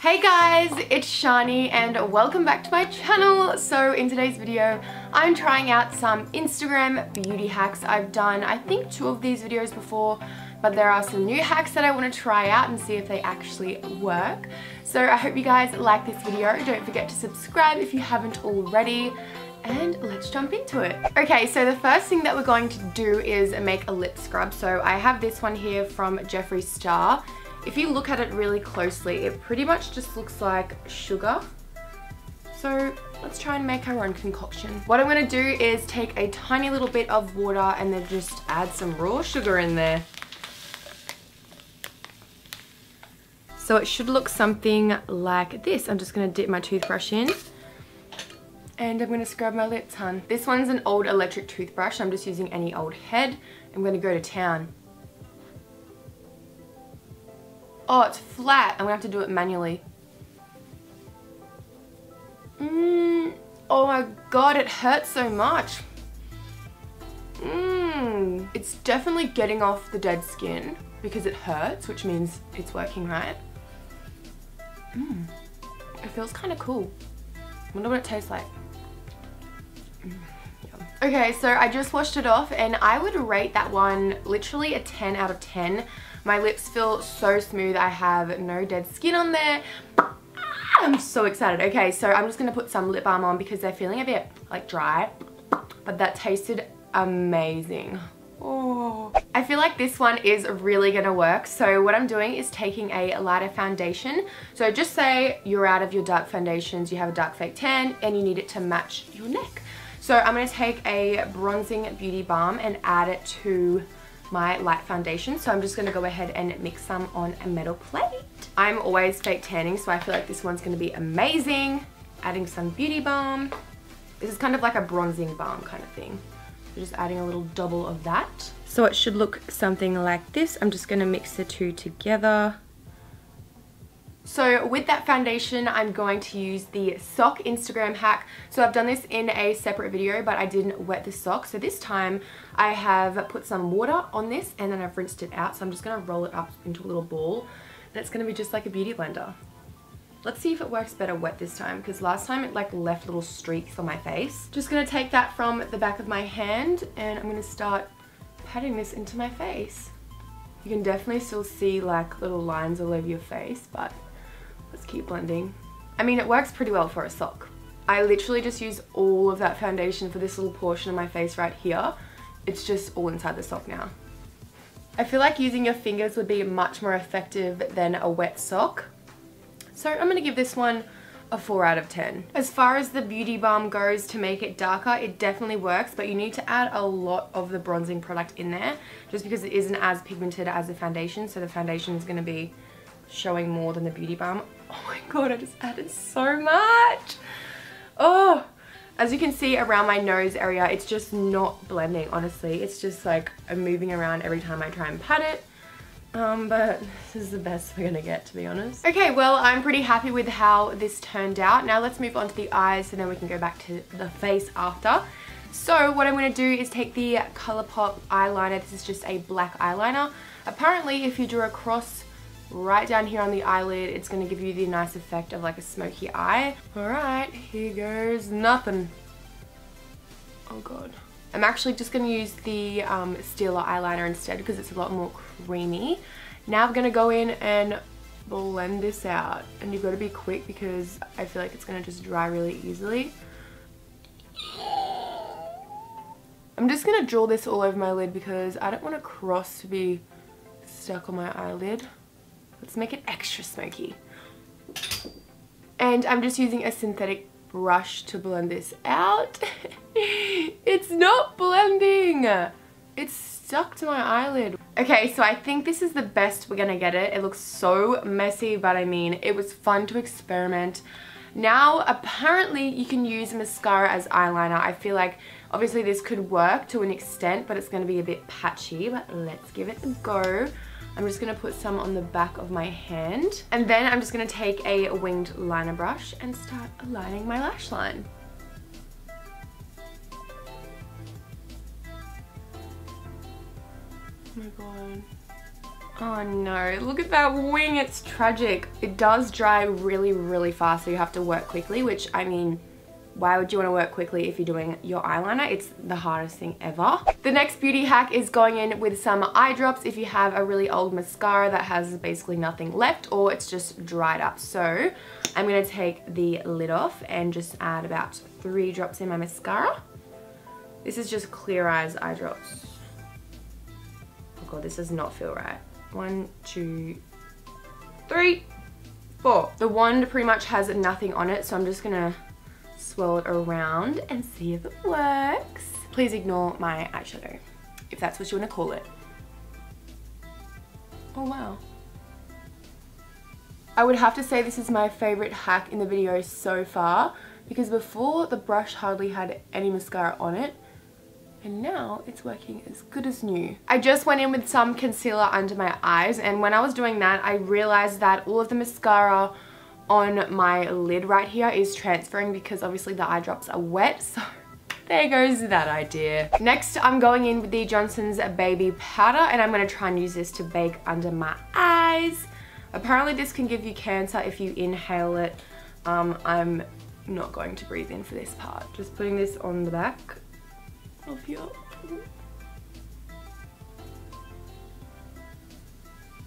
Hey guys, it's Shani and welcome back to my channel. So in today's video, I'm trying out some Instagram beauty hacks. I've done, I think, 2 of these videos before, but there are some new hacks that I want to try out and see if they actually work. So I hope you guys like this video. Don't forget to subscribe if you haven't already. And let's jump into it. Okay, so the first thing that we're going to do is make a lip scrub. So I have this one here from Jeffree Star. If you look at it really closely, it pretty much just looks like sugar. So let's try and make our own concoction. What I'm gonna do is take a tiny little bit of water and then just add some raw sugar in there. So it should look something like this. I'm just gonna dip my toothbrush in and I'm gonna scrub my lips, hun. This one's an old electric toothbrush. I'm just using any old head. I'm gonna go to town. Oh, it's flat. I'm gonna have to do it manually. Oh my god, it hurts so much. It's definitely getting off the dead skin because it hurts, which means it's working right. It feels kind of cool. I wonder what it tastes like. Okay, so I just washed it off and I would rate that one literally a 10 out of 10. My lips feel so smooth. I have no dead skin on there. I'm so excited. Okay, so I'm just gonna put some lip balm on because they're feeling a bit like dry, but that tasted amazing. Oh, I feel like this one is really gonna work. So what I'm doing is taking a lighter foundation. So just say you're out of your dark foundations, you have a dark fake tan and you need it to match your neck. So I'm gonna take a bronzing beauty balm and add it to my light foundation. So I'm just gonna go ahead and mix some on a metal plate. I'm always fake tanning, so I feel like this one's gonna be amazing. Adding some beauty balm. This is kind of like a bronzing balm kind of thing. So just adding a little double of that. So it should look something like this. I'm just gonna mix the two together. So with that foundation, I'm going to use the sock Instagram hack. So I've done this in a separate video, but I didn't wet the sock. So this time I have put some water on this and then I've rinsed it out. So I'm just gonna roll it up into a little ball. And it's gonna be just like a beauty blender. Let's see if it works better wet this time, because last time it like left little streaks on my face. Just gonna take that from the back of my hand and I'm gonna start patting this into my face. You can definitely still see like little lines all over your face, but let's keep blending. I mean, it works pretty well for a sock. I literally just use all of that foundation for this little portion of my face right here. It's just all inside the sock now. I feel like using your fingers would be much more effective than a wet sock. So I'm gonna give this one a 4 out of 10. As far as the beauty balm goes to make it darker, it definitely works, but you need to add a lot of the bronzing product in there just because it isn't as pigmented as the foundation. So the foundation is gonna be showing more than the beauty balm. Oh my god, I just added so much. Oh, as you can see around my nose area, it's just not blending, honestly. It's just like I'm moving around every time I try and pat it. But this is the best we're gonna get, to be honest. Okay, well, I'm pretty happy with how this turned out. Now let's move on to the eyes and then we can go back to the face after. So what I'm gonna do is take the ColourPop eyeliner. This is just a black eyeliner. Apparently, if you draw a cross right down here on the eyelid, it's going to give you the nice effect of like a smoky eye. Alright, here goes nothing. Oh god. I'm actually just going to use the Stila eyeliner instead because it's a lot more creamy. Now I'm going to go in and blend this out. And you've got to be quick because I feel like it's going to just dry really easily. I'm just going to draw this all over my lid because I don't want a cross to be stuck on my eyelid. Let's make it extra smoky. And I'm just using a synthetic brush to blend this out. It's not blending. It's stuck to my eyelid. Okay, so I think this is the best we're gonna get it. It looks so messy, but I mean, it was fun to experiment. Now, apparently you can use mascara as eyeliner. I feel like obviously this could work to an extent, but it's gonna be a bit patchy, but let's give it a go. I'm just going to put some on the back of my hand. And then I'm just going to take a winged liner brush and start aligning my lash line. Oh my god. Oh no, look at that wing, it's tragic. It does dry really, really fast, so you have to work quickly, which, I mean, why would you want to work quickly if you're doing your eyeliner? It's the hardest thing ever. The next beauty hack is going in with some eye drops if you have a really old mascara that has basically nothing left or it's just dried up. So I'm going to take the lid off and just add about 3 drops in my mascara. This is just Clear Eyes eye drops. Oh god, this does not feel right. 1, 2, 3, 4. The wand pretty much has nothing on it, so I'm just going to swirl it around and see if it works. Please ignore my eyeshadow, if that's what you want to call it. Oh wow. I would have to say this is my favorite hack in the video so far, because before the brush hardly had any mascara on it, and now it's working as good as new. I just went in with some concealer under my eyes, and when I was doing that, I realized that all of the mascara on my lid right here is transferring because obviously the eye drops are wet, so there goes that idea. Next, I'm going in with the Johnson's Baby Powder, and I'm going to try and use this to bake under my eyes. Apparently this can give you cancer if you inhale it. I'm not going to breathe in for this part. Just putting this on the back of here.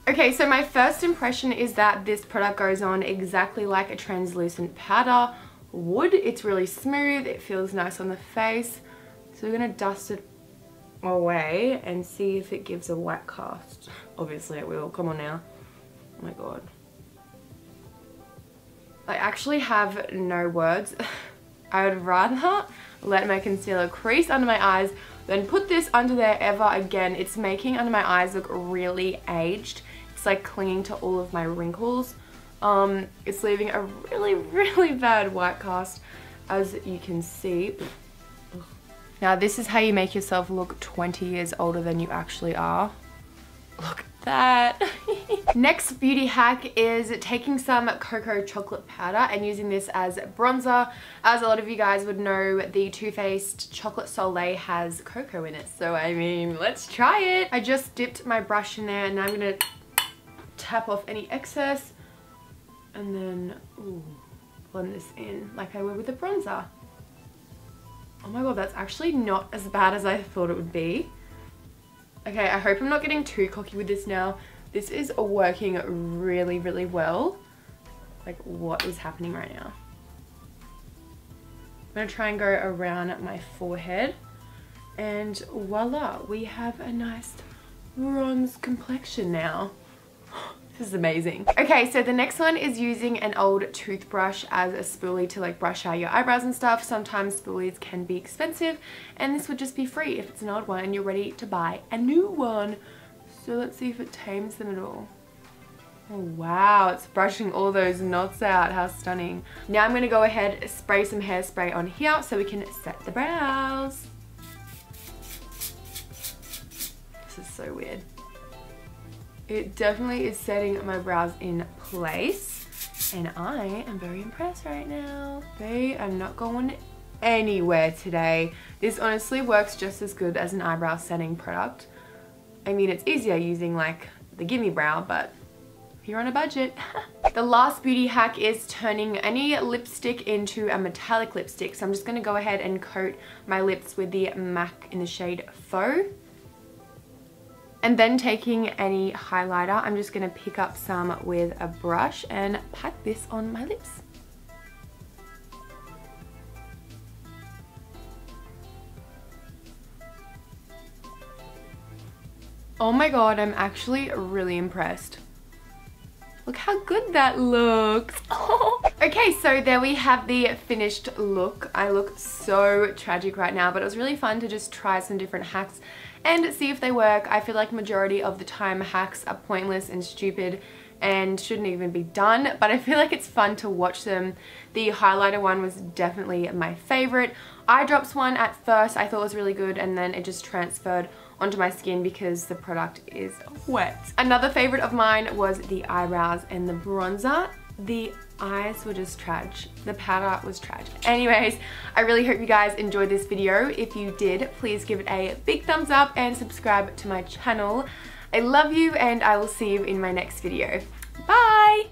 Okay, so my first impression is that this product goes on exactly like a translucent powder would. It's really smooth, it feels nice on the face. So we're gonna dust it away and see if it gives a white cast. Obviously it will, come on now. Oh my god. I actually have no words. I would rather let my concealer crease under my eyes than put this under there ever again. It's making under my eyes look really aged. It's like clinging to all of my wrinkles. It's leaving a really, really bad white cast, as you can see. Now this is how you make yourself look 20 years older than you actually are. Look at that. Next beauty hack is taking some cocoa chocolate powder and using this as bronzer. As a lot of you guys would know, the Too Faced Chocolate Soleil has cocoa in it, so I mean, let's try it. I just dipped my brush in there and now I'm gonna tap off any excess and then blend this in like I would with a bronzer. Oh my god, that's actually not as bad as I thought it would be. Okay, I hope I'm not getting too cocky with this now. This is working really, really well. Like, what is happening right now? I'm gonna try and go around my forehead, and voila, we have a nice bronze complexion now. This is amazing. Okay, so the next one is using an old toothbrush as a spoolie to like brush out your eyebrows and stuff. Sometimes spoolies can be expensive, and this would just be free if it's an old one and you're ready to buy a new one. So let's see if it tames them at all. Oh wow, it's brushing all those knots out. How stunning. Now I'm gonna go ahead and spray some hairspray on here so we can set the brows. This is so weird. It definitely is setting my brows in place, and I am very impressed right now. They are not going anywhere today. This honestly works just as good as an eyebrow setting product. I mean, it's easier using like the Gimme Brow, but if you're on a budget. The last beauty hack is turning any lipstick into a metallic lipstick. So I'm just gonna go ahead and coat my lips with the MAC in the shade Faux. And then taking any highlighter, I'm just gonna pick up some with a brush and pat this on my lips. Oh my god, I'm actually really impressed. Look how good that looks. Oh. Okay, so there we have the finished look. I look so tragic right now, but it was really fun to just try some different hacks and see if they work. I feel like majority of the time hacks are pointless and stupid and shouldn't even be done, but I feel like it's fun to watch them. The highlighter one was definitely my favorite. Eye drops one at first I thought was really good, and then it just transferred onto my skin because the product is wet. Another favorite of mine was the eyebrows and the bronzer. The eyes were just trash. The powder was trash. Anyways, I really hope you guys enjoyed this video. If you did, please give it a big thumbs up and subscribe to my channel. I love you and I will see you in my next video. Bye!